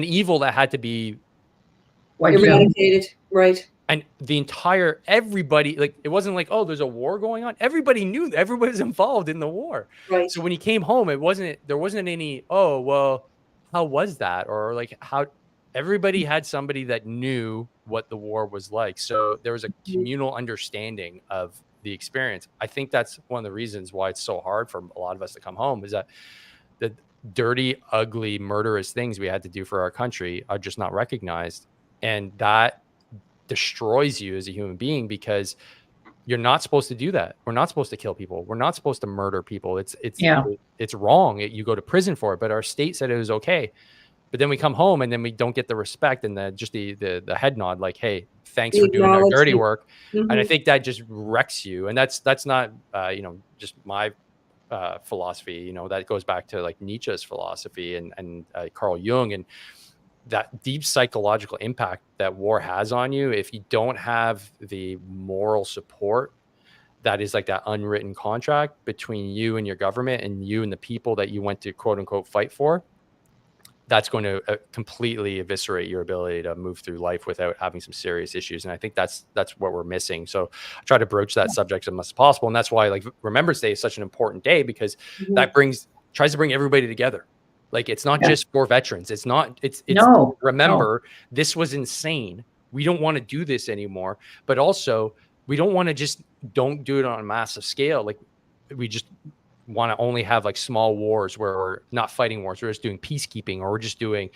evil that had to be eradicated, right? And everybody, like, it wasn't like, oh, there's a war going on. Everybody knew that everybody was involved in the war. Right. So when he came home, there wasn't any, oh, well, how was that? Or like, how everybody had somebody that knew what the war was like. So there was a communal understanding of the experience. I think that's one of the reasons why it's so hard for a lot of us to come home, is that the dirty, ugly, murderous things we had to do for our country are just not recognized. And that destroys you as a human being, because you're not supposed to do that. We're not supposed to kill people. We're not supposed to murder people. It's wrong. You go to prison for it, but our state said it was okay. But then we come home and then we don't get the respect and the head nod, like, hey, thanks for doing our dirty work. And I think that just wrecks you. And that's not just my philosophy. That goes back to like Nietzsche's philosophy and Carl Jung, and that deep psychological impact that war has on you. If you don't have the moral support, that is like that unwritten contract between you and your government and you and the people that you went to quote unquote fight for, that's going to completely eviscerate your ability to move through life without having some serious issues. And I think that's what we're missing. So I try to broach that subject as much as possible. And that's why, like, Remembrance Day is such an important day, because that tries to bring everybody together. Like, it's not just for veterans. It's remember, this was insane. We don't want to do this anymore. But also, we don't want to don't do it on a massive scale. Like, we just want to only have like small wars where we're not fighting wars. We're just doing peacekeeping, or we're just doing,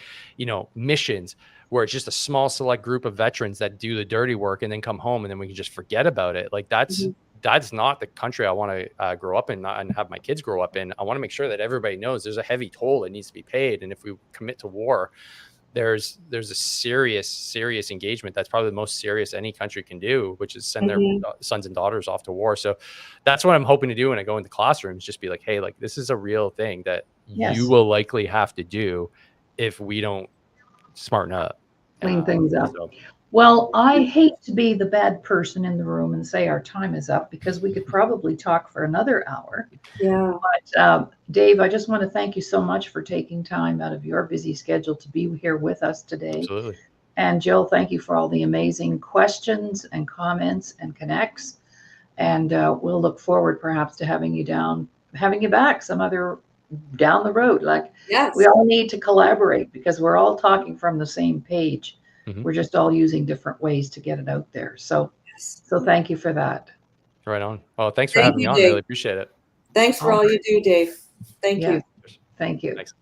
missions where it's just a small select group of veterans that do the dirty work and then come home and then we can just forget about it. Like, that's not the country I want to grow up in and have my kids grow up in. I want to make sure that everybody knows there's a heavy toll that needs to be paid. And if we commit to war, there's a serious engagement. That's probably the most serious any country can do, which is send their sons and daughters off to war. So that's what I'm hoping to do when I go into classrooms, just be like, hey, like, this is a real thing that you will likely have to do if we don't smarten up. Clean things up. So, Well, I hate to be the bad person in the room and say our time is up, because we could probably talk for another hour. Yeah. But Dave, I just want to thank you so much for taking time out of your busy schedule to be here with us today. absolutely. And Jill, thank you for all the amazing questions and comments and connects. And we'll look forward perhaps to having you back some other down the road. Like, Yes. we all need to collaborate because we're all talking from the same page. Mhm. We're just all using different ways to get it out there. So thank you for that. Right on. Well, thanks for Thank having me you, on. Dave. Really appreciate it. Thanks for all you do, Dave. Thank Yeah. you. Thank you. Thanks.